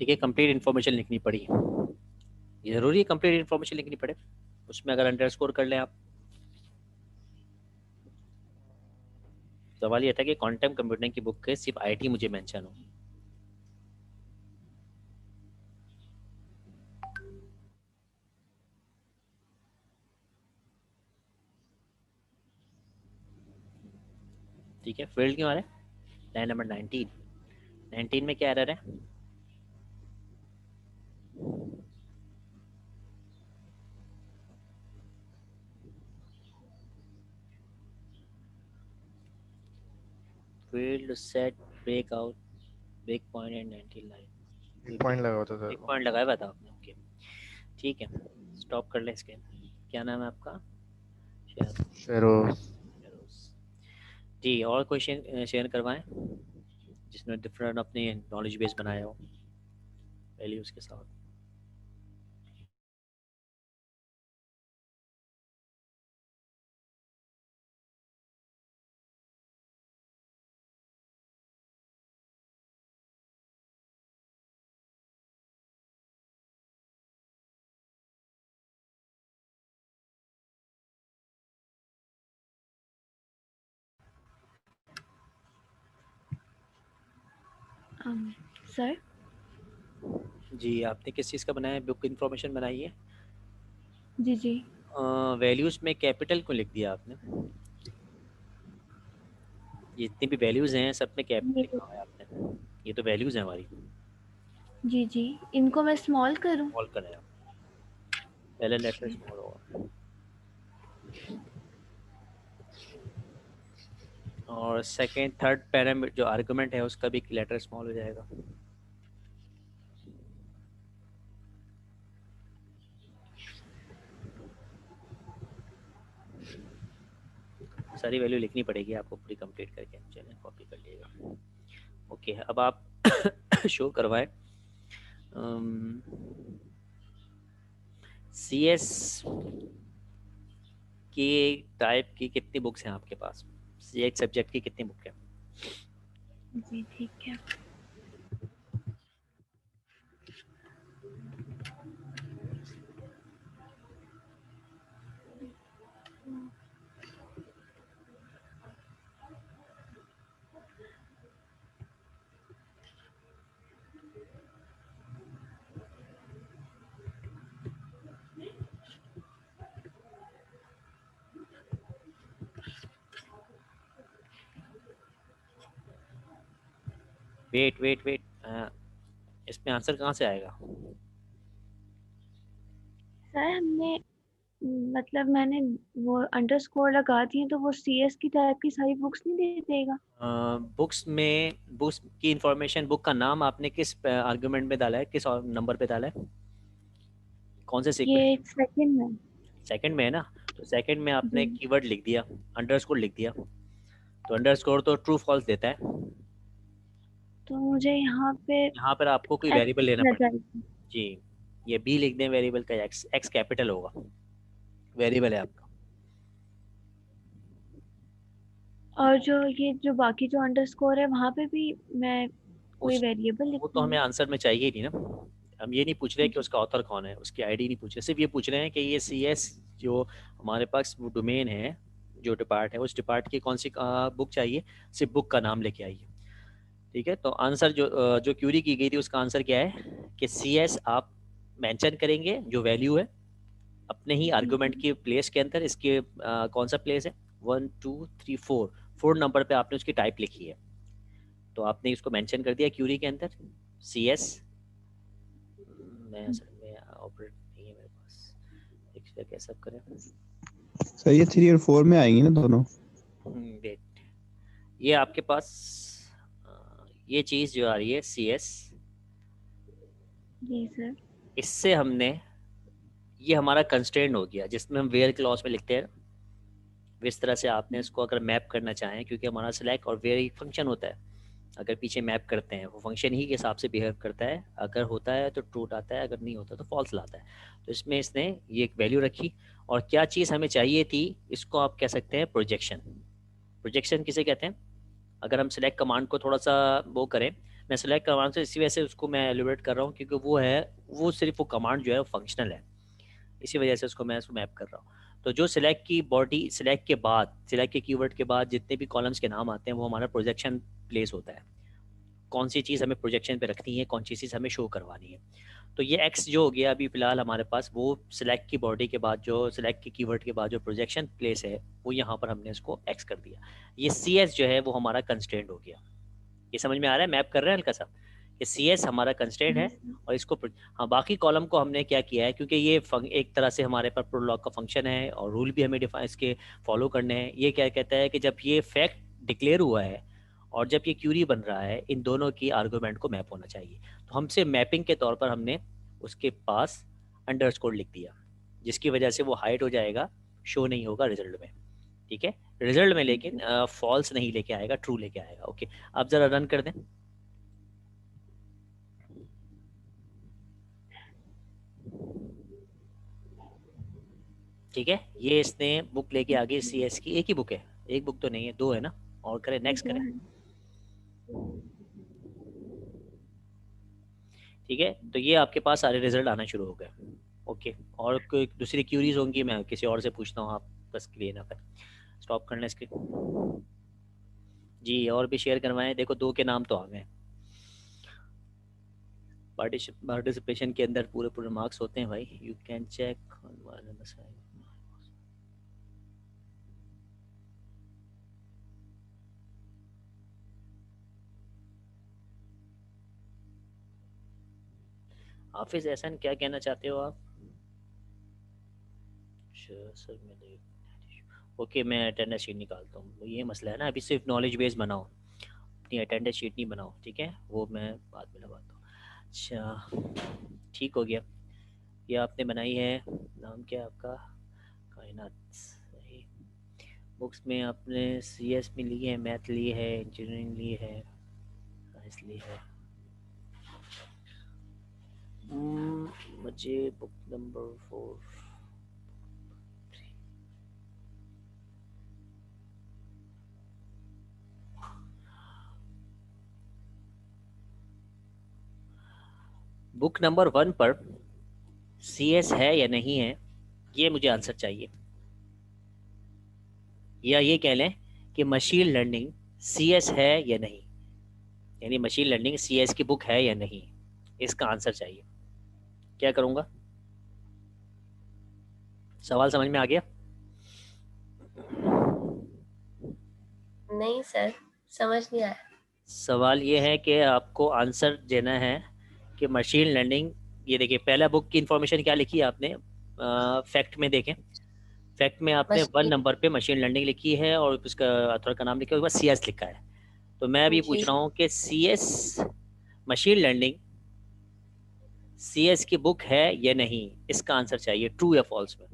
ठीक है, complete information लिखनी पड़ी, ये जरूरी है कंप्लीट इन्फॉर्मेशन लिखनी पड़े, उसमें अगर अंडरस्कोर कर लें आप। सवाल ये था कि क्वांटम कंप्यूटिंग की बुक के सिर्फ आईटी मुझे मेंशन हो। ठीक है, फील्ड क्यों आ रहा है? लाइन नंबर 19, 19 में क्या एरर है? Field set break out break point and 19 line. एक पॉइंट लगा होता सर एक वो। पॉइंट लगाया हुआ था आपने, ओके ठीक है, स्टॉप कर लें इसके। क्या नाम है आपका? शेरोज। शेरोज जी। और कोई शेयर करवाएं जिसने डिफरेंट अपनी नॉलेज बेस बनाया हो वैल्यूज के साथ। सर जी, आपने किस चीज़ का बनाया है? बुक इन्फॉर्मेशन बनाई है। जी जी वैल्यूज में कैपिटल को लिख दिया आपने, जितनी भी वैल्यूज हैं सब में कैपिटल ये लिखा हुआ है आपने, ये तो वैल्यूज हैं हमारी। जी जी, इनको मैं स्मॉल करूं? स्मॉल करें आप, पहले लेटर स्मॉल होगा और सेकंड थर्ड पैरामीटर जो आर्गुमेंट है उसका भी लेटर स्मॉल हो जाएगा। सारी वैल्यू लिखनी पड़ेगी आपको पूरी कंप्लीट करके, चलिए कॉपी कर लीजिएगा। ओके, अब आप शो करवाएं सी एस की टाइप की कितनी बुक्स हैं आपके पास, सी एक सब्जेक्ट की कितनी बुक है? जी ठीक है। वेट वेट वेट, इसमें आंसर कहाँ से आएगा? सर हमने मतलब मैंने वो अंडरस्कोर लगा दिए तो वो सीएस की टाइप की सारी बुक्स नहीं दे देगा? बुक्स में बुक्स की इंफॉर्मेशन, बुक का नाम आपने किस आर्गुमेंट में डाला है, किस नंबर पे डाला है, कौन से सीक्वेंस? ये सेकंड में। सेकंड में है ना, तो सेकंड में आपने जी, कीवर्ड लिख दिया, अंडरस्कोर लिख दिया, तो अंडरस्कोर तो ट्रू फॉल्स देता है। तो मुझे यहाँ पे यहाँ पर आपको कोई वेरिएबल एक्स लेना लग पड़ेगा। जाएगी। जी, ये बी लिख दें, वेरिएबल का एक्स, एक्स कैपिटल होगा, वेरिएबल है आपका। और जो ये जो बाकी जो अंडरस्कोर है वहां पे भी मैं कोई उस वेरिएबल वो तो हमें लिखूंगी? आंसर में चाहिए नहीं ना, हम ये नहीं पूछ रहे कि जी उसका ऑथर कौन है, उसकी आईडी नहीं पूछ रहे, सिर्फ ये पूछ रहे हैं कि ये सी एस जो हमारे पास वो डोमेन है, जो डिपार्ट है, उस डिपार्ट की कौन सी बुक चाहिए, सिर्फ बुक का नाम लेके आइए। ठीक है, तो आंसर जो क्यूरी की गई थी उसका आंसर क्या है कि सी एस आप मेंशन करेंगे जो वैल्यू है अपने ही जी आर्गुमेंट जी। के प्लेस के अंदर, इसके कौन सा प्लेस है, 1 2 3 4, 4 नंबर पे आपने उसकी टाइप लिखी है, तो आपने इसको मेंशन कर दिया क्यूरी के अंदर सी एस। मैं असल में ऑपरेट नहीं है मेरे पास, एक कैसे करें। सर ये 3 और 4 में आएंगी ना दोनों? वेट, ये आपके पास ये चीज़ जो आ रही है सी एस, जी सर। इससे हमने, ये हमारा कंस्ट्रेंट हो गया जिसमें हम वेयर क्लॉज में लिखते हैं, इस तरह से आपने इसको अगर मैप करना चाहें, क्योंकि हमारा सिलेक्ट और वेयर एक फंक्शन होता है, अगर पीछे मैप करते हैं वो फंक्शन ही के हिसाब से बिहेव करता है, अगर होता है तो ट्रू आता है, अगर नहीं होता तो फॉल्स लाता है। तो इसमें इसने ये एक वैल्यू रखी, और क्या चीज़ हमें चाहिए थी, इसको आप कह सकते हैं प्रोजेक्शन। प्रोजेक्शन किसे कहते हैं? अगर हम सिलेक्ट कमांड को थोड़ा सा वो करें, मैं सेलेक्ट करवाना तो इसी वजह से उसको मैं एलिब्रेट कर रहा हूँ, क्योंकि वो सिर्फ वो कमांड जो है वो फंक्शनल है, इसी वजह से उसको मैं मैप कर रहा हूँ। तो जो सिलेक्ट की बॉडी, सिलेक्ट के बाद, सिलेक्ट के कीवर्ड के बाद जितने भी कॉलम्स के नाम आते हैं वो हमारा प्रोजेक्शन प्लेस होता है, कौन सी चीज़ हमें प्रोजेक्शन पे रखनी है, कौन सी चीज़ हमें शो करवानी है। तो ये एक्स जो हो गया अभी फिलहाल हमारे पास, वो सिलेक्ट की बॉडी के बाद, जो सिलेक्ट के कीवर्ड के बाद जो प्रोजेक्शन प्लेस है वो यहाँ पर हमने इसको एक्स कर दिया। ये सी एस जो है वो हमारा कंस्ट्रेंट हो गया। ये समझ में आ रहा है, मैप कर रहे हैं हल्का सा, कि सी एस हमारा कंस्ट्रेंट है और इसको हाँ बाकी कॉलम को हमने क्या किया है, क्योंकि ये एक तरह से हमारे पास प्रोलॉग का फंक्शन है और रूल भी हमें डिफाइन इसके फॉलो करने हैं। ये क्या कहता है कि जब ये फैक्ट डिक्लेयर हुआ है और जब ये क्यूरी बन रहा है, इन दोनों की आर्गूमेंट को मैप होना चाहिए। तो हमसे मैपिंग के तौर पर हमने उसके पास अंडरस्कोर लिख दिया, जिसकी वजह से वो हाइड हो जाएगा, शो नहीं होगा रिजल्ट में। ठीक है, रिजल्ट में लेकिन फॉल्स नहीं लेके आएगा, ट्रू लेके आएगा। ओके, आप जरा रन कर दें। ठीक है, ये इसने बुक लेके आ गई सी एस की, एक ही बुक है, एक बुक तो नहीं है, दो है ना। और करें, नेक्स्ट करें। ठीक है, तो ये आपके पास सारे रिजल्ट आना शुरू हो गए। ओके, और कोई दूसरी क्यूरीज होंगी, मैं किसी और से पूछता हूँ, आप बस क्लियर ना करें। स्टॉप करना इसके जी, और भी शेयर करवाएं। देखो 2 के नाम तो आ गए। पार्टिसिपेशन के अंदर पूरे पूरे मार्क्स होते हैं भाई, यू कैन चेक। हाफिज एहसन, क्या कहना चाहते हो आप? सर मैंने ओके, मैं अटेंडेंस शीट निकालता हूँ। ये मसला है ना, अभी सिर्फ नॉलेज बेस बनाओ, अपनी अटेंडेंस शीट नहीं बनाओ, ठीक है, वो मैं बाद में लगाता हूँ। अच्छा, ठीक हो गया, ये आपने बनाई है। नाम क्या है आपका? कायनात, सही। बुक्स में आपने सी एस में ली है, मैथ ली है, इंजीनियरिंग ली है, साइंस ली है। मुझे बुक नंबर 4 बुक नंबर 1 पर सी एस है या नहीं है, ये मुझे आंसर चाहिए। या ये कह लें कि मशीन लर्निंग सी एस है या नहीं, यानी मशीन लर्निंग सी एस की बुक है या नहीं, इसका आंसर चाहिए। क्या करूँगा? सवाल समझ में आ गया? नहीं सर, समझ नहीं आया। सवाल ये है कि आपको आंसर देना है कि मशीन लर्निंग, ये देखिए पहला बुक की इंफॉर्मेशन क्या लिखी है आपने, फैक्ट में देखें, फैक्ट में आपने 1 नंबर पे मशीन लर्निंग लिखी है और उसका अथॉर का नाम लिखा है, उसके बाद सी एस लिखा है। तो मैं अभी पूछ रहा हूँ कि C S machine learning C S की बुक है या नहीं, इसका आंसर चाहिए, ट्रू या फॉल्स में।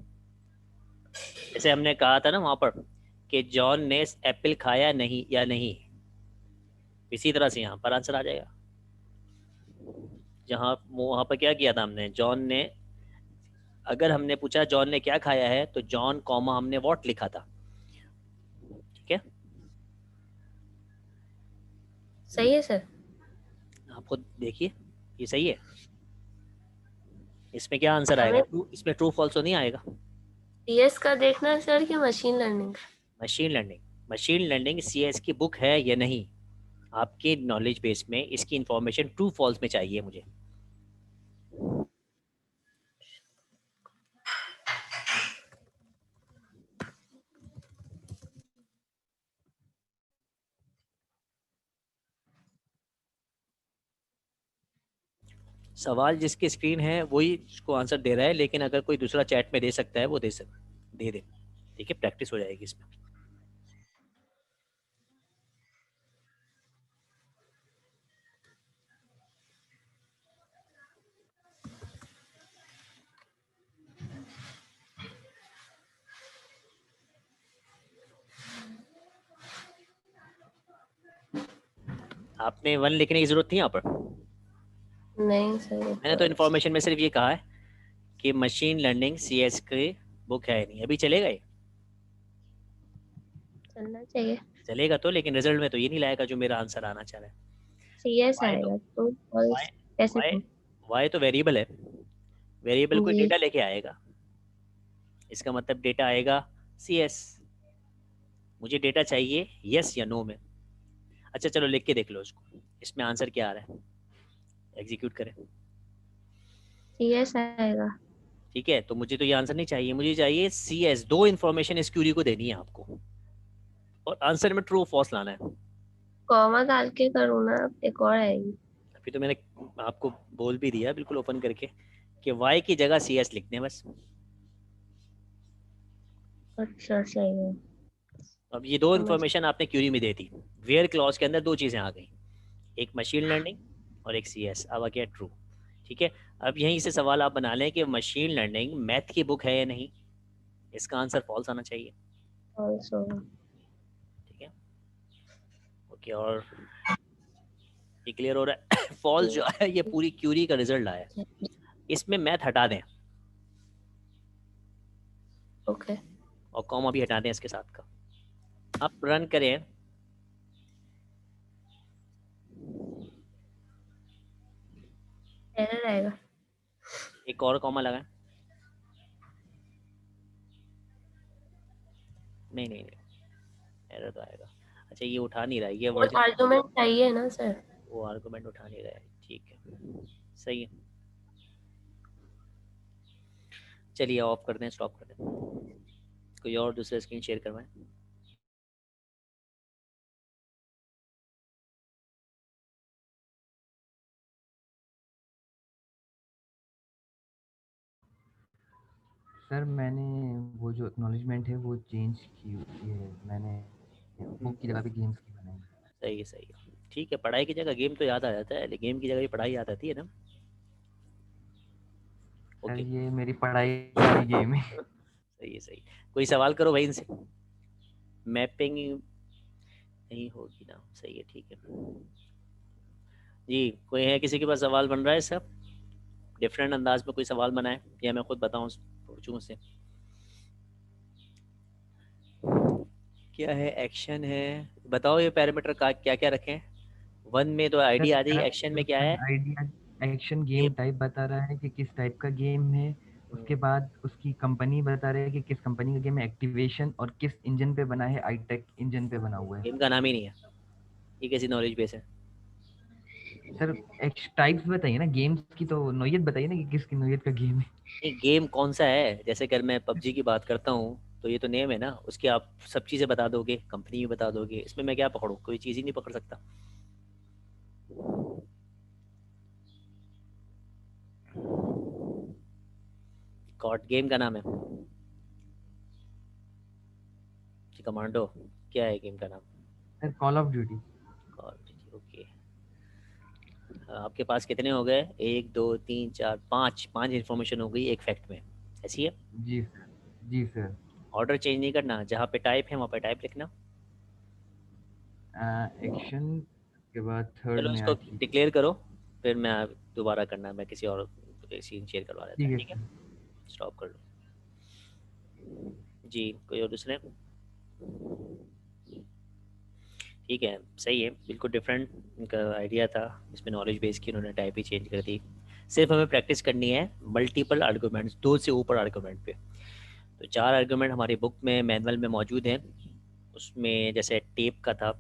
जैसे हमने कहा था ना वहाँ पर कि जॉन ने एप्पल खाया नहीं या नहीं, इसी तरह से यहाँ पर आंसर आ जाएगा। जहाँ वहाँ पर क्या किया था हमने, जॉन ने, अगर हमने पूछा जॉन ने क्या खाया है, तो जॉन कॉमा हमने व्हाट लिखा था। ठीक है, सही है सर। आप खुद देखिए, ये सही है। इसमें क्या आंसर आएगा? इसमें ट्रू फॉल्स तो नहीं आएगा। सीएस का देखना है सर कि machine learning? Machine learning, machine learning CS की बुक है या नहीं, आपके नॉलेज बेस में इसकी इंफॉर्मेशन ट्रू फॉल्स में चाहिए मुझे। सवाल जिसकी स्क्रीन है वही उसको आंसर दे रहा है, लेकिन अगर कोई दूसरा चैट में दे सकता है वो दे दे। ठीक है, प्रैक्टिस हो जाएगी इसमें। आपने 1 लिखने की जरूरत थी यहाँ पर? नहीं सर, मैंने तो इन्फॉर्मेशन में सिर्फ ये कहा है कि मशीन लर्निंग सीएस की बुक है नहीं। अभी चलेगा ये? चलना चाहिए। चलेगा तो, लेकिन रिजल्ट में तो ये नहीं लाएगा जो मेरा आंसर आना चाह रहा है। CS वाई तो आएगा तो फॉल्स वाई कैसे वाई करूं? वाई तो वेरिएबल है, वेरिएबल कोई जी डेटा लेके आएगा, इसका मतलब डेटा आएगा CS। मुझे डेटा चाहिए यस या नो में। अच्छा चलो लिख के देख लो उसको, इसमें आंसर क्या आ रहा है, एग्जीक्यूट करें। CS आएगा। ठीक है, तो मुझे तो ये आंसर नहीं चाहिए, मुझे चाहिए CS। दो इन्फॉर्मेशन इस क्यूरी को देनी है आपको, और आंसर में ट्रू फॉल्स लाना है। कॉमा डाल के करूँ ना, एक और आएगी। अभी तो मैंने आपको बोल भी दिया बिल्कुल ओपन करके कि Y की जगह CS लिखते हैं बस। अच्छा सही है, अब ये दो समझ। इन्फॉर्मेशन आपने क्यूरी में दे दी, वेयर क्लॉज के अंदर दो चीज़ें आ गई, एक मशीन लर्निंग और एक CS। अब आ गया ट्रू। ठीक है, अब यहीं से सवाल आप बना लें कि मशीन लर्निंग मैथ की बुक है या नहीं, इसका आंसर फॉल्स आना चाहिए। फॉल्स होगा। ठीक है, ओके, और ये क्लियर हो रहा है? फॉल्स जो है ये पूरी क्यूरी का रिजल्ट आया है, इसमें मैथ हटा दें ओके, और कॉमा भी हटा दें इसके साथ का। आप रन करें, एरर आएगा। एक और कॉमा लगाएं। नहीं नहीं नहीं, एरर तो आएगा। अच्छा ये उठा नहीं रहा है, ये वो वर्जन, आर्गुमेंट चाहिए ना सर। वो आर्गुमेंट उठा नहीं रहा है। ठीक है, सही है, चलिए ऑफ कर दें, स्टॉप कर दें, कोई और दूसरा स्क्रीन शेयर करवाएं। सर मैंने वो जो एक्नॉलेजमेंट है वो चेंज की हुई है, मैंने बुक की जगह पे गेम्स की बनाई है। सही है सही है, ठीक है, पढ़ाई की जगह गेम तो याद आ जाता है, लेकिन गेम की जगह भी पढ़ाई याद आती है ना। सर ओके, ये मेरी पढ़ाई का भी गेम है। सही है सही। कोई सवाल करो भाई इनसे, मैपिंग नहीं होगी ना, सही है, ठीक है जी। कोई है किसी के पास सवाल बन रहा है सब, डिफरेंट अंदाज में कोई सवाल बनाए या मैं खुद बताऊं, पूछूं उससे। क्या है, एक्शन है, बताओ ये पैरामीटर का क्या क्या रखें। वन में तो आईडी सर आ रही, एक्शन में क्या है, idea action game game. Type बता रहा है कि किस टाइप का गेम है, उसके बाद उसकी कंपनी बता रहा है कि किस कंपनी का गेम है, एक्टिवेशन और किस इंजन पे बना है, आईटेक इंजन पे बना हुआ है। गेम का नाम ही नहीं है, ये कैसी नॉलेज बेस है। सर टाइप्स बताइए ना गेम्स की, तो नोयत बताइए ना कि किसकी नोयत का गेम है। ये गेम कौन सा है, जैसे अगर मैं पबजी की बात करता हूँ तो ये तो नेम है ना, उसकी आप सब चीज़ें बता दोगे, कंपनी भी बता दोगे, इसमें मैं क्या पकड़ूँ, कोई चीज़ ही नहीं पकड़ सकता। कॉट गेम का नाम है जी, कमांडो क्या है गेम का नाम। Sir call of duty. कॉट, ओके। आपके पास कितने हो गए, एक दो तीन चार पाँच, पाँच इन्फॉर्मेशन हो गई एक फैक्ट में, ऐसी है। जी सर, जी सर। ऑर्डर चेंज नहीं करना, जहाँ पे टाइप है वहाँ पे टाइप लिखना। एक्शन के बाद थर्ड चलो में इसको आती। डिक्लेयर करो, फिर मैं दोबारा करना, मैं किसी और सीन शेयर करवा देता ठीक है, है ठीक है। सर। स्टॉप कर लो जी, कोई और दूसरे। ठीक है, सही है, बिल्कुल डिफरेंट इनका आइडिया था, इसमें नॉलेज बेस की उन्होंने टाइप ही चेंज कर दी। सिर्फ हमें प्रैक्टिस करनी है मल्टीपल आर्गूमेंट्स, दो से ऊपर आर्गूमेंट पे। तो चार आर्गूमेंट हमारी बुक में मैनुअल में मौजूद हैं, उसमें जैसे टेप का था,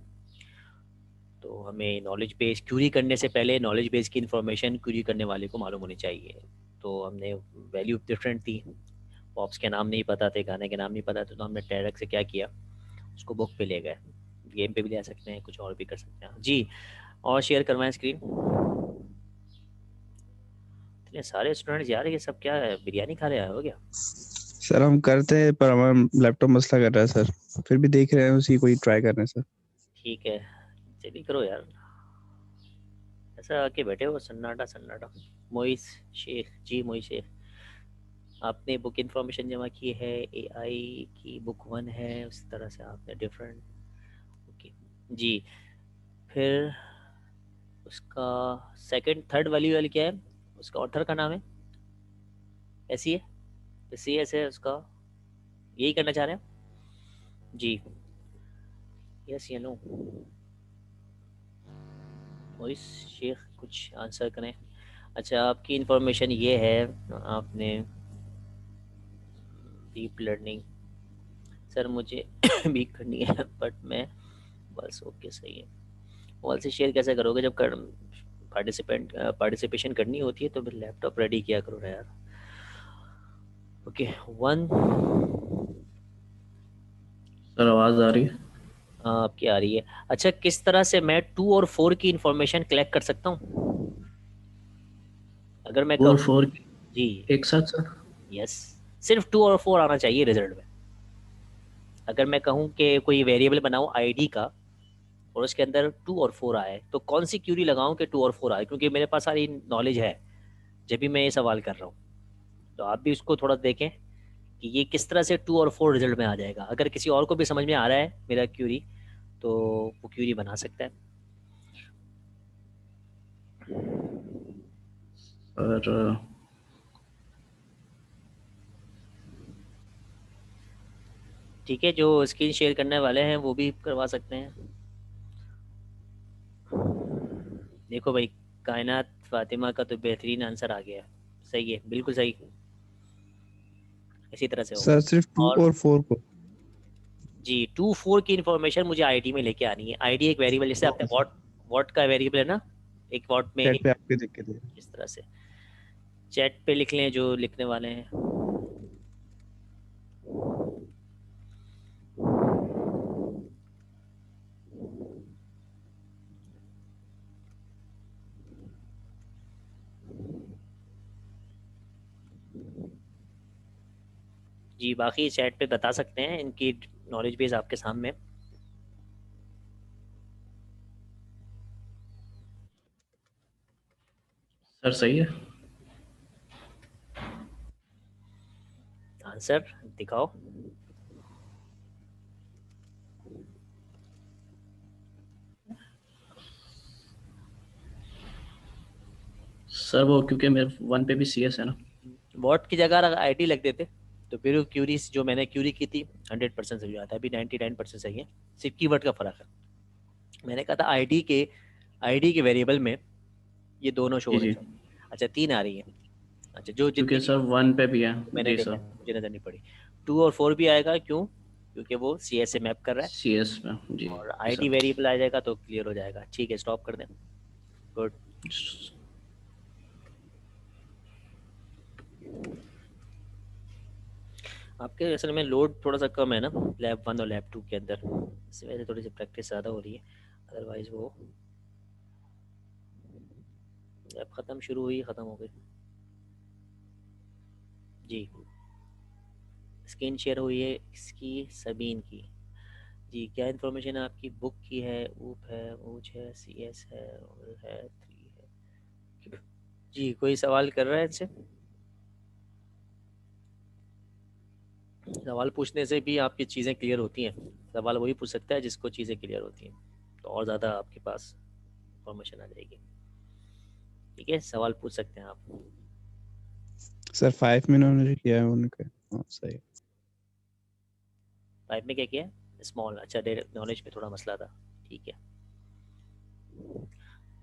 तो हमें नॉलेज बेस क्यूरी करने से पहले नॉलेज बेस की इन्फॉर्मेशन क्यूरी करने वाले को मालूम होनी चाहिए। तो हमने वैल्यू डिफरेंट थी, पॉप्स के नाम नहीं पता थे, गाने के नाम नहीं पता थे, तो हमने डायरेक्ट से क्या किया, उसको बुक पे ले गए। गेम पे भी ले सकते हैं, कुछ और भी कर सकते हैं जी। और शेयर करवाएं स्क्रीन। इतने सारे स्टूडेंट्स यार, ये सब क्या है, बिरयानी खा रहे हो क्या। सर हम करते हैं पर हमारा लैपटॉप मसला कर रहा है सर, फिर भी देख रहे हैं उसी को ही ट्राई कर रहे हैं सर। ठीक है, चलिए करो यार, ऐसा आके बैठे हो सन्नाटा सन्नाटा। मोइस शेख जी, मोइस शेख, आपने बुक इन्फॉर्मेशन जमा की है, एआई की बुक वन है, उस तरह से आपने डिफरेंट, ओके जी। फिर उसका सेकंड थर्ड वाली वाली क्या है, उसका ऑथर का नाम है, ऐसी है, ऐसी ऐसे है उसका, यही करना चाह रहे हैं जी, यस या नो। मोइस शेख कुछ आंसर करें। अच्छा, आपकी इंफॉर्मेशन ये है, आपने डीप लर्निंग, सर मुझे भी करनी है बट मैं बस ओके सही है। वॉल से शेयर कैसे करोगे जब पार्टिसिपेशन करनी होती है तो फिर लैपटॉप रेडी किया करो ना यार। ओके 1 सर आवाज आ रही है? आपकी आ रही है। अच्छा, किस तरह से मैं 2 और 4 की इंफॉर्मेशन कलेक्ट कर सकता हूँ? अगर मैं 2 और कहूँ 4 जी एक साथ सर? यस, सिर्फ 2 और 4 आना चाहिए रिजल्ट में। अगर मैं कहूँ कि कोई वेरिएबल बनाऊँ आईडी का और उसके अंदर 2 और 4 आए तो कौन सी क्यूरी लगाऊं कि 2 और 4 आए, क्योंकि मेरे पास सारी नॉलेज है जब भी मैं ये सवाल कर रहा हूँ। तो आप भी उसको थोड़ा देखें कि ये किस तरह से 2 और 4 रिजल्ट में आ जाएगा। अगर किसी और को भी समझ में आ रहा है मेरा क्यूरी तो वो क्यूरी बना सकता है। सर ठीक है, जो स्क्रीन शेयर करने वाले हैं वो भी करवा सकते हैं। देखो भाई, कायनात फातिमा का तो बेहतरीन आंसर आ गया। सही है, बिल्कुल सही, इसी तरह से होगा। सर सिर्फ 2 और और 4 को। जी 2 4 की इंफॉर्मेशन मुझे आईडी में लेके आनी है। आईडी एक वेरिएबल, जैसे आपने वॉट वॉट का वेरिएबल है ना, एक वॉट में चैट एक, पे आपके देख के दे। इस तरह से चैट पे लिख लें जो लिखने वाले हैं। जी बाकी चैट पे बता सकते हैं, इनकी नॉलेज बेस आपके सामने। सर सही है। आंसर दिखाओ। सर वो क्योंकि मेरे 1 पे भी CS है ना। वॉट की जगह अगर आईडी लग देते तो फिर वो क्यूरी जो मैंने क्यूरी की थी 100% सही आता है, अभी 99% सही है, सिर्फ कीवर्ड का फर्क है। मैंने कहा था आईडी के वेरिएबल में ये दोनों शो जी होने जी, चाहिए। अच्छा 3 आ रही है। अच्छा, जो जितनी क्योंकि सर 1 पे भी है। मैंने जी देखा सर, है, मुझे नजर नहीं पड़ी। 2 और 4 भी आएगा, क्यों? क्योंकि वो CS से मैप कर रहा है। CS में जी और जी आईडी सर। वेरिएबल आ जाएगा तो क्लियर हो जाएगा। ठीक है, स्टॉप कर दें। गुड। आपके असल में लोड थोड़ा सा कम है ना लैब 1 और लैब 2 के अंदर, इस वजह से थोड़ी सी प्रैक्टिस ज़्यादा हो रही है। अदरवाइज वो लैब ख़त्म शुरू हुई ख़त्म हो गई। जी स्क्रीन शेयर हुई है इसकी, सबीन की। जी क्या इन्फॉर्मेशन है आपकी? बुक की है, ऊप है, ऊच है, CS है और है 3 है। जी कोई सवाल कर रहा है इनसे? सवाल पूछने से भी आपकी चीज़ें क्लियर होती हैं। सवाल वही पूछ सकता है जिसको चीज़ें क्लियर होती हैं, तो और ज़्यादा आपके पास इंफॉर्मेशन आ जाएगी। ठीक है, सवाल पूछ सकते हैं आप। सर 5 में उन्होंने किया है उनका। हाँ सही। 5 में क्या किया है? स्मॉल। अच्छा, डायरेक्ट नॉलेज पे थोड़ा मसला था। ठीक है।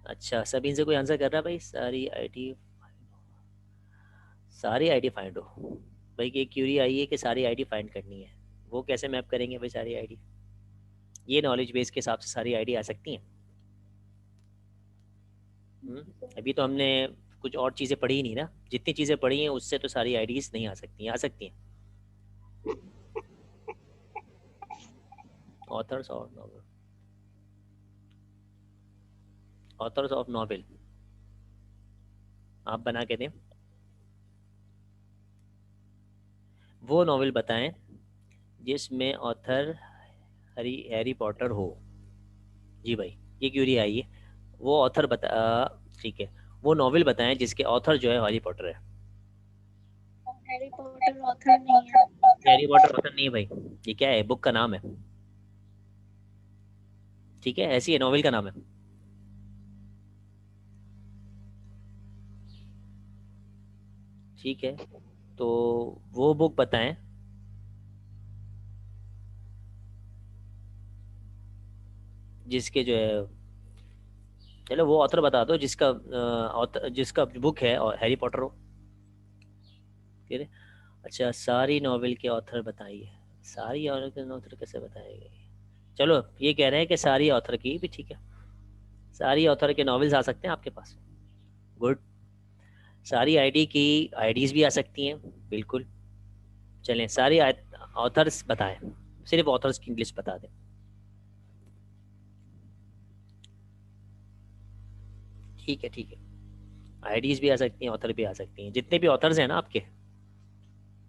अच्छा, सभी इनसे कोई आंसर कर रहा है भाई? सारी आईडी फाइंड हो भाई, की क्यूरी आई है कि सारी आईडी फाइंड करनी है। वो कैसे मैप करेंगे भाई सारी आईडी? ये नॉलेज बेस के हिसाब से सारी आईडी आ सकती हैं। अभी तो हमने कुछ और चीज़ें पढ़ी ही नहीं ना, जितनी चीज़ें पढ़ी हैं उससे तो सारी आईडीज नहीं आ सकती हैं। आ सकती हैं authors of novel, authors of novel आप बना के दें। वो नॉवल बताएं जिसमें ऑथर हैरी पॉटर हो। जी भाई ये क्यूरी आई है। वो ऑथर ठीक है, वो नॉवल बताएं जिसके ऑथर जो है हैरी पॉटर है। हैरी पॉटर ऑथर नहीं है। हैरी पॉटर ऑथर नहीं है भाई, ये क्या है? बुक का नाम है। ठीक है, ऐसी है, नॉवल का नाम है। ठीक है, तो वो बुक बताएं जिसके जो है चलो वो ऑथर बता दो जिसका जिसका बुक है और हैरी पॉटर हो। ठीक है। अच्छा, सारी नॉवेल के ऑथर बताइए। सारी ऑथर कैसे बताएंगे? चलो ये कह रहे हैं कि सारी ऑथर की भी ठीक है, सारी ऑथर के नॉवेल्स आ सकते हैं आपके पास। गुड। सारी आईडी की आईडीज भी आ सकती हैं, बिल्कुल। चलें, सारी ऑथर्स बताएं, सिर्फ ऑथर्स की लिस्ट बता दें। ठीक है, ठीक है। आईडीज भी आ सकती हैं, ऑथर भी आ सकती हैं। जितने भी ऑथर्स हैं ना आपके,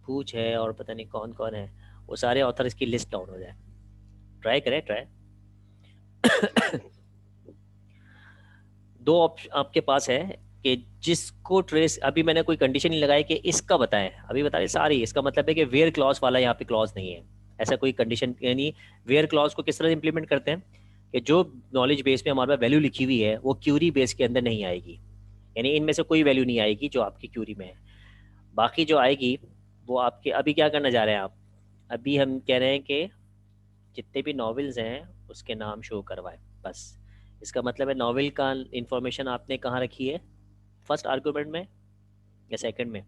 पूछ है और पता नहीं कौन कौन है, वो सारे ऑथर्स की लिस्ट डाउन हो जाए। ट्राई करें, ट्राई। दो ऑप्शन आपके पास है कि जिसको ट्रेस, अभी मैंने कोई कंडीशन नहीं लगाई कि इसका बताएं, अभी बता रहे सारी। इसका मतलब है कि वेयर क्लॉज वाला यहाँ पे क्लॉज नहीं है, ऐसा कोई कंडीशन। यानी वेयर क्लॉज को किस तरह इंप्लीमेंट करते हैं कि जो नॉलेज बेस में हमारे पास वैल्यू लिखी हुई है वो क्यूरी बेस के अंदर नहीं आएगी, यानी इनमें से कोई वैल्यू नहीं आएगी जो आपकी क्यूरी में है। बाकी जो आएगी वो आपके, अभी क्या करना चाह रहे हैं आप? अभी हम कह रहे हैं कि जितने भी नॉवेल्स हैं उसके नाम शो करवाएं, बस। इसका मतलब है नॉवेल का इंफॉर्मेशन आपने कहाँ रखी है, फर्स्ट आर्गुमेंट में या सेकंड में?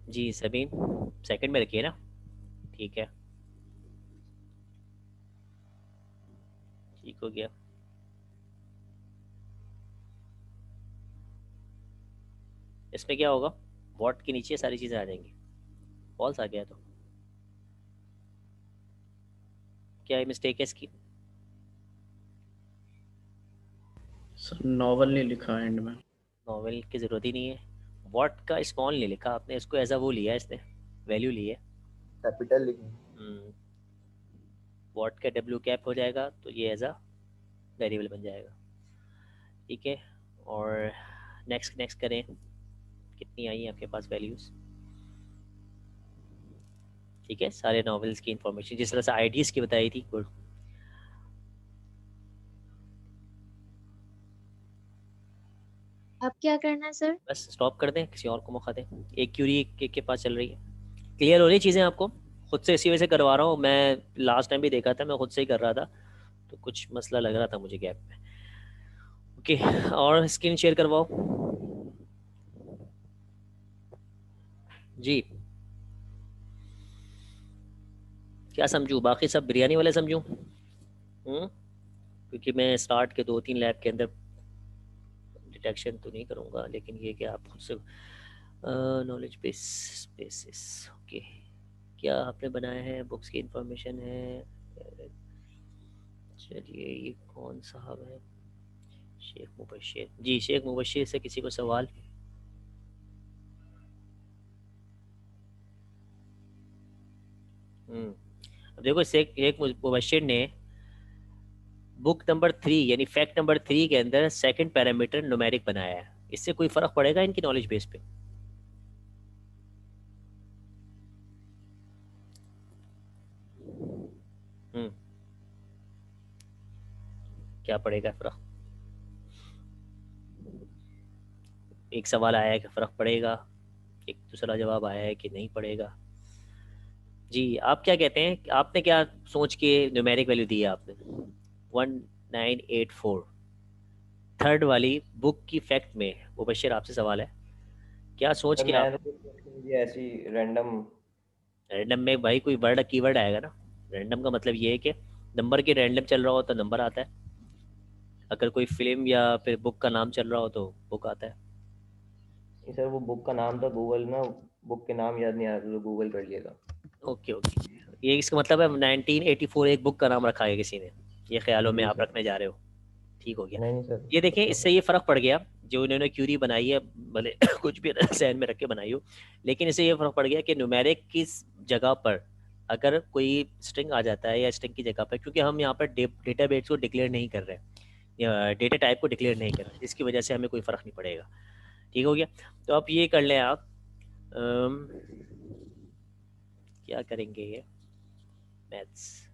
जी सबीन, सेकंड में रखिए ना। ठीक है, ठीक हो गया। इसमें क्या होगा, वॉट के नीचे सारी चीज़ें आ जाएंगी। फॉल्स आ गया तो क्या मिस्टेक है इसकी? सर नॉवल नहीं लिखा एंड में। नॉवेल की ज़रूरत ही नहीं है। वॉट का स्मॉल नहीं लिखा आपने, इसको एज अ वो लिया, इसने वैल्यू ली है। कैपिटल लिखें। वॉट का डब्ल्यू कैप हो जाएगा तो ये एज अ वेरिएबल बन जाएगा। ठीक है, और नेक्स्ट नेक्स्ट करें। कितनी आई है आपके पास वैल्यूज़? ठीक है, सारे नॉवेल्स की इंफॉर्मेशन जिस तरह से आईडीज़ की बताई थी। गुड। अब क्या करना है सर? बस स्टॉप कर दें, किसी और को मौका दें। एक क्यूरी के पास चल रही है। क्लियर हो रही चीज़ें आपको? खुद से इसी वजह से करवा रहा हूँ मैं, लास्ट टाइम भी देखा था मैं खुद से ही कर रहा था, तो कुछ मसला लग रहा था मुझे गैप में। ओके, और स्क्रीन शेयर करवाओ जी। क्या समझूँ, बाकी सब बिरयानी वाले समझूँ? क्योंकि मैं स्टार्ट के 2-3 लैब के अंदर डिटेक्शन तो नहीं करूँगा, लेकिन ये कि आप खुद से नॉलेज बेसिस। ओके, क्या आपने बनाया है? बुक्स की इंफॉर्मेशन है। चलिए, ये कौन साहब है? शेख मुबशिर जी। शेख मुबशिर से किसी को सवाल? अब देखो, शेख मुबशिर ने बुक नंबर 3 यानी फैक्ट नंबर 3 के अंदर सेकंड पैरामीटर न्यूमेरिक बनाया है। इससे कोई फर्क पड़ेगा इनकी नॉलेज बेस पे? क्या पड़ेगा फर्क? एक सवाल आया है कि फ़र्क पड़ेगा, एक दूसरा जवाब आया है कि नहीं पड़ेगा। जी, आप क्या कहते हैं? आपने क्या सोच के न्यूमेरिक वैल्यू दी है आपने? 1984 थर्ड वाली बुक की फैक्ट में। मुबशिर, आपसे सवाल है, क्या सोच के आप? ऐसी रैंडम रैंडम में भाई कोई वर्ड कीवर्ड आएगा ना। रैंडम का मतलब ये है कि नंबर के रैंडम चल रहा हो तो नंबर आता है, अगर कोई फिल्म या फिर बुक का नाम चल रहा हो तो बुक आता है। सर वो बुक का नाम था गूगल ना, बुक के नाम याद नहीं आ रहा तो गूगल कर लिएगा। ओके ओके, ये इसका मतलब है 1984 एक बुक का नाम रखा है किसी ने, ये ख्यालों में आप रखने जा रहे हो। ठीक हो गया। नहीं सर, ये देखें, इससे ये फ़र्क पड़ गया जो इन्होंने क्यूरी बनाई है, भले कुछ भी सहन में रख के बनाई हो, लेकिन इससे ये फ़र्क पड़ गया कि न्यूमेरिक किस जगह पर अगर कोई स्ट्रिंग आ जाता है या स्ट्रिंग की जगह पर, क्योंकि हम यहाँ पर डेटाबेस को डिक्लेयर नहीं कर रहे हैं या डेटा टाइप को डिक्लेयर नहीं कर रहे हैं, जिसकी वजह से हमें कोई फ़र्क नहीं पड़ेगा। ठीक हो गया। तो अब ये कर लें आप, क्या करेंगे ये मैथ्स।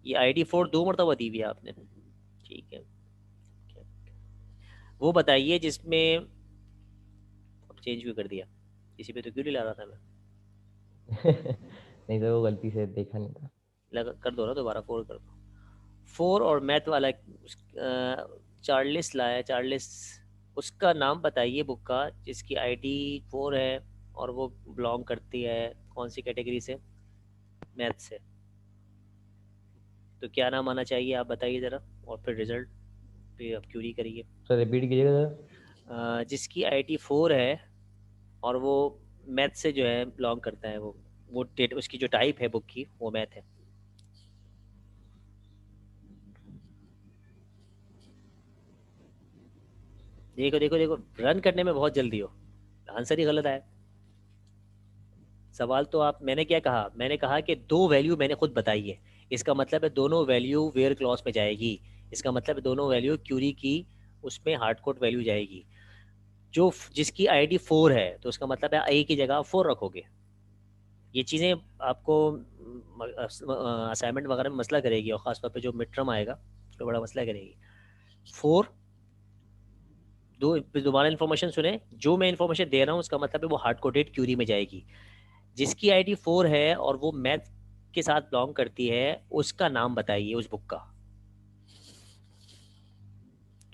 ये ID4 2 मरतबा दी हुई है आपने। ठीक है, वो बताइए जिसमें अब चेंज भी कर दिया, इसी पे तो क्यों नहीं ला रहा था मैं। नहीं सर वो गलती से देखा नहीं था। लगा कर दो ना, दोबारा 4 कर दो। 4 और मैथ वाला चार्लिस लाया, चार्लिस उसका नाम बताइए बुक का जिसकी आईडी 4 है और वो बिलोंग करती है कौन सी कैटेगरी से, मैथ से। तो क्या नाम आना चाहिए आप बताइए ज़रा, और फिर रिजल्ट पे आप क्यूरी करिए। सर रिपीट कीजिएगा सर। जिसकी आईडी 4 है और वो मैथ से जो है बिलोंग करता है, वो उसकी जो टाइप है बुक की वो मैथ है। देखो देखो देखो, रन करने में बहुत जल्दी हो, आंसर ही गलत आया। सवाल तो आप, मैंने क्या कहा, मैंने कहा कि 2 वैल्यू मैंने खुद बताई है, इसका मतलब है दोनों वैल्यू वेयर क्लॉज में जाएगी, इसका मतलब है दोनों वैल्यू क्यूरी की उसमें हार्ड कोड वैल्यू जाएगी। जो जिसकी आईडी 4 है तो उसका मतलब है ए की जगह 4 रखोगे। ये चीज़ें आपको असाइनमेंट वगैरह में मसला करेगी, और ख़ासतौर पे जो मिड टर्म आएगा उसमें बड़ा मसला करेगी। 4 दोबारा इन्फॉर्मेशन सुने, जो मैं इन्फॉर्मेशन दे रहा हूँ उसका मतलब है वो हार्ड कोडेड क्यूरी में जाएगी। जिसकी आईडी 4 है और वो मैथ के साथ बिलोंग करती है उसका नाम बताइए उस बुक का।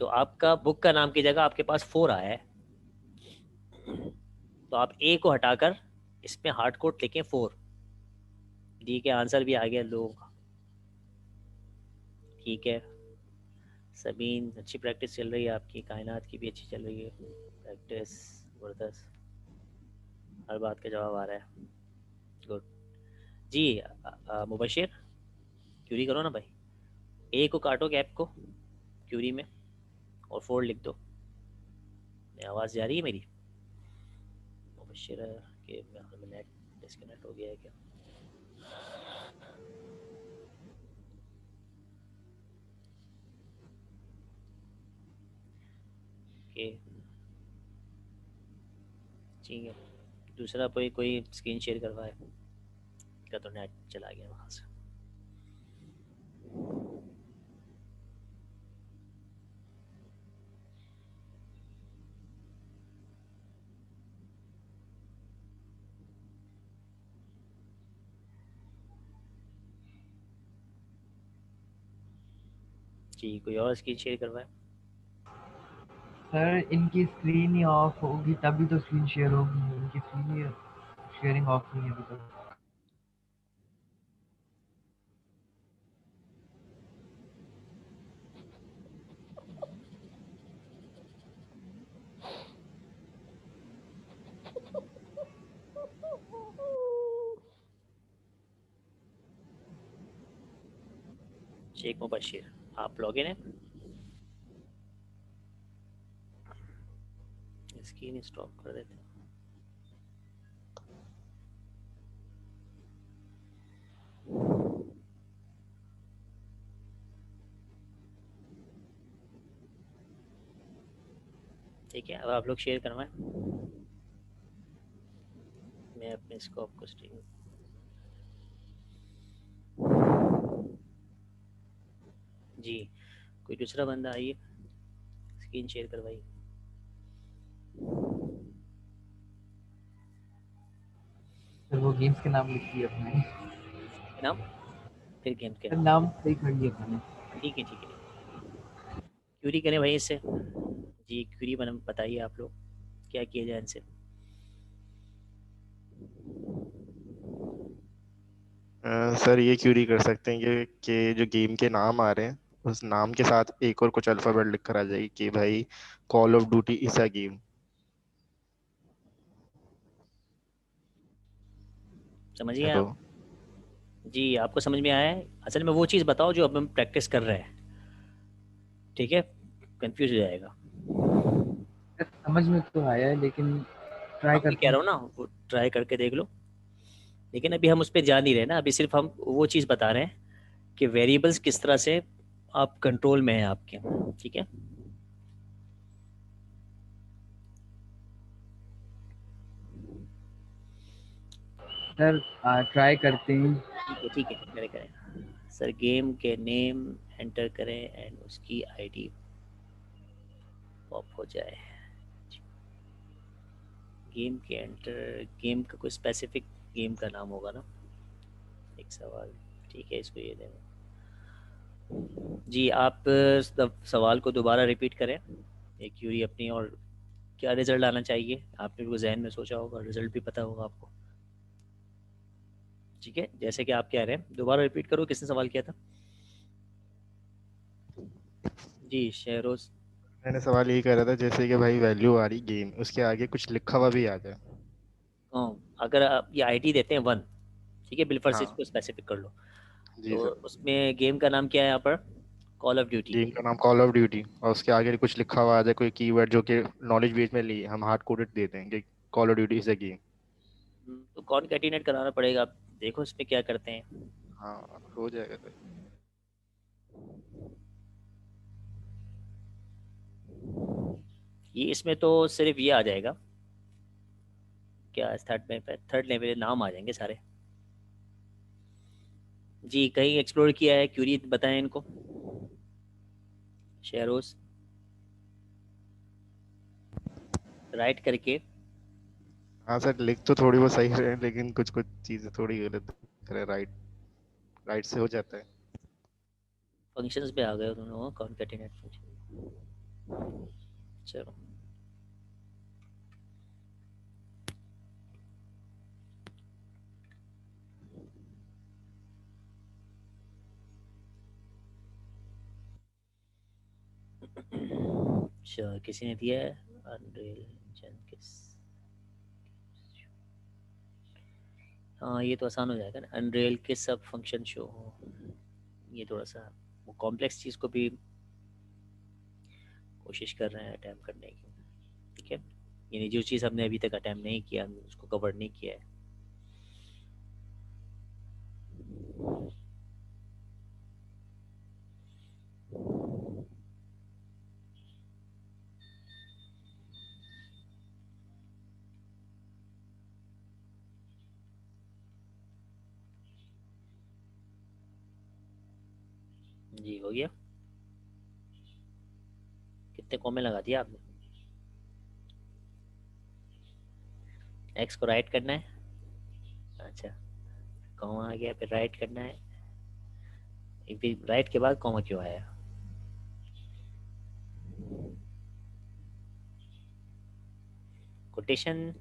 तो आपका बुक का नाम की जगह आपके पास 4 आया है, तो आप ए को हटाकर इसमें हार्ड कोड लिखें 4। ठीक है, आंसर भी आ गया लोगों का। ठीक है सबीन, अच्छी प्रैक्टिस चल रही है आपकी, कायनात की भी अच्छी चल रही है प्रैक्टिस, ज़बरदस्त, हर बात का जवाब आ रहा है, गुड जी। मुबशिर क्यूरी करो ना भाई, ए को काटो गैप को क्यूरी में और 4 लिख दो। आवाज़ जा रही है मेरी? मुबशिर के नेट डिस्कनेक्ट हो गया है क्या? ओके ठीक है, दूसरा कोई स्क्रीन शेयर करवाए का, तो नेट चला गया वहाँ से। जी कोई और स्क्रीन शेयर करवाए। सर इनकी स्क्रीन ही ऑफ होगी तभी तो स्क्रीन शेयर होगी, इनकी स्क्रीन ही शेयरिंग ऑफ नहीं है अभी तक। शेख मुबशिर आप लॉगिन है, स्क्रीन स्टॉप कर देते हैं। ठीक है अब आप लोग शेयर करवाएं, मैं अपने स्कोप को स्ट्रीम। जी कोई दूसरा बंदा आइए, स्क्रीन शेयर करवाइए। सर वो गेम्स के नाम लिखिए अपने नाम, फिर गेम के नाम सही कर लिए अपने। ठीक है ठीक है, क्यूरी करें भाई इससे। जी क्यूरी बताइए आप लोग क्या किया जाए इनसे। सर ये क्यूरी कर सकते हैं कि जो गेम के नाम आ रहे हैं उस नाम के साथ एक और कुछ अल्फाबेट लिख कर आ जाएगी कि भाई call of Duty is a game. समझिए हेलो। आप? जी आपको समझ में आया है? असल में वो चीज़ बताओ जो अब हम प्रैक्टिस कर रहे हैं, ठीक है, कंफ्यूज हो जाएगा। समझ में तो आया है लेकिन ट्राई मैं करते कह हैं। रहा हूँ ना, वो ट्राई करके देख लो, लेकिन अभी हम उस पर जा नहीं रहे ना, अभी सिर्फ हम वो चीज़ बता रहे हैं कि वेरिएबल्स किस तरह से आप कंट्रोल में हैं आपके, ठीक है। सर ट्राई करते हैं। ठीक है मेरे करें सर, गेम के नेम एंटर करें एंड उसकी आईडी पॉप हो जाए। गेम के एंटर, गेम का कोई स्पेसिफिक गेम का नाम होगा ना, एक सवाल, ठीक है, इसको ये देना जी। आप सवाल को दोबारा रिपीट करें, एक क्यूरी अपनी, और क्या रिजल्ट आना चाहिए आपने बिल्कुल जहन में सोचा होगा, रिजल्ट भी पता होगा आपको। ठीक है, जैसे कि आप कह रहे हैं, दोबारा रिपीट करो, किसने सवाल किया था? जी शहरोज। मैंने सवाल यही करा था जैसे कि भाई वैल्यू आ रही गेम, उसके आगे कुछ लिखा हुआ भी आ जाए। अगर आप ये आईडी देते हैं 1, ठीक है, बिल्फर से हाँ इसको स्पेसिफिक कर लो। जी तो सर। उसमें गेम का नाम क्या है यहाँ पर? Call of duty. गेम का नाम कॉल ऑफ ड्यूटी, और उसके आगे कुछ लिखा हुआ आ जाए, कोई कीवर्ड जो कि नॉलेज बेस में लिए हम हार्ड कोडेड देते हैं कि call of Duty is a game. तो कॉनकैटिनेट कराना पड़ेगा, आप देखो इसमें क्या करते हैं। हाँ हो जाएगा सर। ये इसमें तो सिर्फ ये आ जाएगा, क्या थर्ड लेवल नाम आ जाएंगे सारे। जी कहीं एक्सप्लोर किया है क्यूरी, बताएं इनको शेरोज, राइट करके। हाँ सर, लिख तो थोड़ी बहुत सही रहे लेकिन कुछ कुछ चीज़ें थोड़ी गलत करे। राइट, राइट से हो जाता है। फंक्शंस पे आ गए हो दोनों, कॉनकैटिनेट फंक्शन। चलो अच्छा, किसी ने दिया है अनरियल इंजन किस? हाँ ये तो आसान हो जाएगा ना, अनरियल के सब फंक्शन शो हो। ये थोड़ा सा वो कॉम्प्लेक्स चीज़ को भी कोशिश कर रहे हैं अटैम्प्ट करने की, ठीक है। यानी जो चीज़ हमने अभी तक अटैम्प्ट नहीं किया, हमने उसको कवर नहीं किया है। जी हो गया। कितने कॉमे लगा दिया आपने? एक्स को राइट करना है, अच्छा, कॉमा आ गया, फिर राइट करना है। एक भी राइट के बाद कॉमा क्यों आया? कोटेशन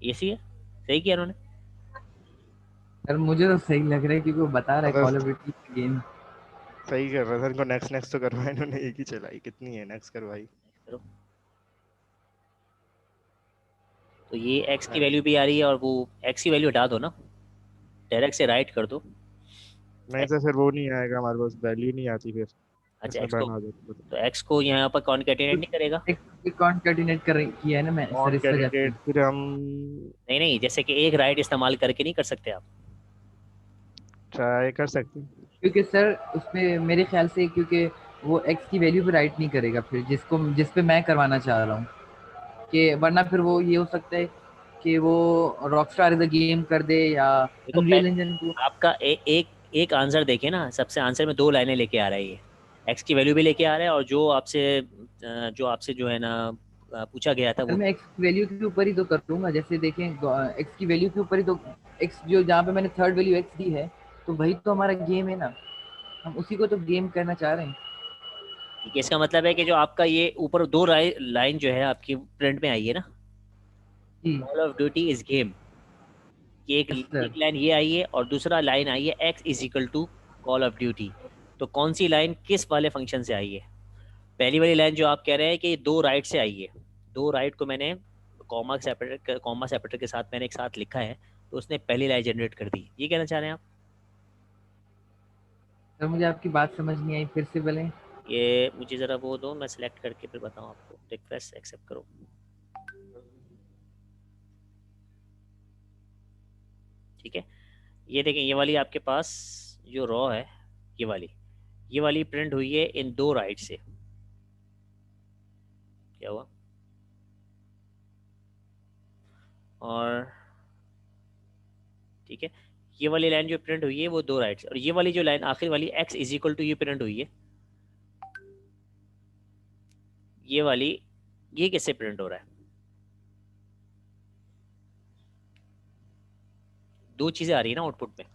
ये सी है, सही किया उन्होंने। सर मुझे तो सही लग रहा है क्योंकि वो बता रहा है कॉल ऑफ अगर ड्यूटी गेम। सही कर रहा था, इनको नेक्स्ट नेक्स्ट तो करवाया इन्होंने, एक ही चलाई, कितनी है नेक्स्ट करवाई। करो। तो ये एक्स की वैल्यू भी आ रही है, और वो एक्स की वैल्यू हटा दो ना, डायरेक्ट से राइट कर दो। नहीं सर, फिर वो नहीं आएगा हमारे पास, वैल्यू नहीं आती फिर, अच्छा इसमें एक्स को, बैन आ जाता है। तो एक्स को यहाँ पर कॉनकैटिनेट नहीं करेगा? एक कॉन्कैटिनेट कर किया है ना मैं सर ऑन इस वजह से। कैंडिडेट फिर हम नहीं नहीं, जैसे कि एक राइट इस्तेमाल करके नहीं कर सकते आप? ट्राई कर सकते हैं। क्योंकि सर उसमें मेरे ख्याल से, क्योंकि वो एक्स की वैल्यू पे राइट नहीं करेगा फिर जिस पे मैं करवाना चाह रहा हूँ, कि वरना फिर वो ये हो सकता है कि वो रॉकस्टार इज अ गेम कर दे या देखो अनरियल इंजन को। आपका एक आंसर देखिए ना, सबसे आंसर में 2 लाइनें लेके आ रहा है ये, एक्स की वैल्यू भी लेके आ रहा है, और जो आपसे जो है ना पूछा गया था सर वो। मैं एक्स की वैल्यू के ऊपर ही तो कर लूंगा, जैसे देखें एक्स की वैल्यू के ऊपर ही तो, एक्स जो जहाँ पे मैंने थर्ड वैल्यू एक्स दी है, तो वही तो हमारा गेम है ना, हम उसी को तो गेम करना चाह रहे हैं। ठीक है, इसका मतलब है कि जो आपका ये ऊपर 2 लाइन जो है आपकी प्रिंट में आई है ना, जी Call of Duty is game, कि एक यस एक सर। लाइन ये आई है और दूसरा लाइन आई है X is equal to call of duty. तो कौन सी लाइन किस वाले फंक्शन से आई है? पहली वाली लाइन जो आप कह रहे हैं कि 2 राइट से आई है, 2 राइट को मैंने कॉमा सेपरेटर के साथ मैंने एक साथ लिखा है, तो उसने पहली लाइन जनरेट कर दी, ये कहना चाह रहे हैं आप? सर मुझे आपकी बात समझ नहीं आई, फिर से बोलें। ये मुझे ज़रा वो दो, मैं सिलेक्ट करके फिर बताऊँ आपको। रिक्वेस्ट एक्सेप्ट करो। ठीक है, ये देखें, ये वाली आपके पास जो रॉ है, ये वाली प्रिंट हुई है इन 2 राइट से। क्या हुआ? और ठीक है, ये वाली लाइन जो प्रिंट हुई है वो 2 राइट से, और ये वाली जो लाइन आखिर वाली एक्स इज इक्वल टू ये प्रिंट हुई है, ये वाली, ये किससे प्रिंट हो रहा है? 2 चीज़ें आ रही है ना आउटपुट में,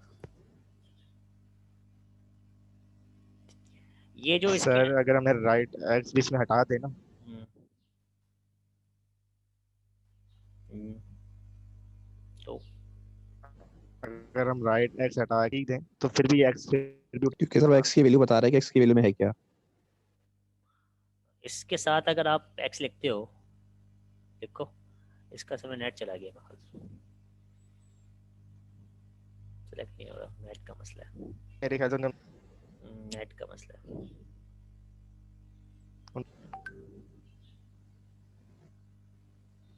ये जो इसके सर अगर हमें राइट एक्स बीच में हटा देना, हम्म, हम्म, तो अगर हम राइट एक्स हटा ही दें तो फिर भी एक्स फिर भी क्योंकि सर एक्स की वैल्यू बता रहा है कि एक्स की वैल्यू में है क्या। इसके साथ अगर आप एक्स लिखते हो, देखो इसका समय नेट चला गया, सेलेक्ट नहीं हो रहा, नेट का मसला है, मेरे ख्याल से नेट का मसला है।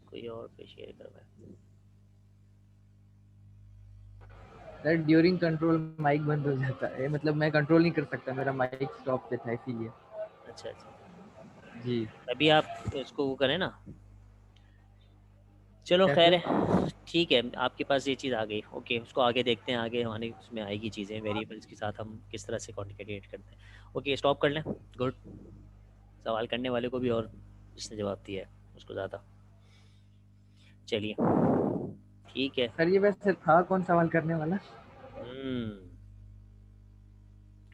कोई और पे शेयर करवाए। सर ड्यूरिंग कंट्रोल माइक बंद हो जाता है, मतलब मैं कंट्रोल नहीं कर सकता, मेरा माइक स्टॉप पे था इसीलिए। अच्छा अच्छा, जी अभी आप इसको वो करें ना, चलो क्या खैर सर? है, ठीक है, आपके पास ये चीज़ आ गई, ओके, उसको आगे देखते हैं, आगे हमारे उसमें आएगी चीज़ें, वेरिएबल्स के साथ हम किस तरह से कॉन्टिकेट करते हैं। ओके, स्टॉप कर लें, गुड। सवाल करने वाले को भी और जिसने जवाब दिया है उसको ज़्यादा। चलिए ठीक है। सर ये वैसे था कौन सवाल करने वाला?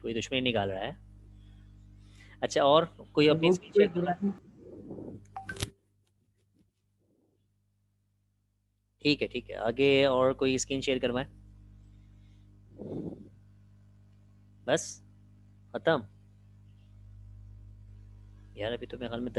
कोई दुश्मनी निकाल रहा है। अच्छा, और कोई अपनी वो स्क्रीन कोई शेयर कर रहा है? ठीक है ठीक है, आगे और कोई स्क्रीन शेयर करवाएं? बस खत्म यार, अभी तो मेरे ख्याल में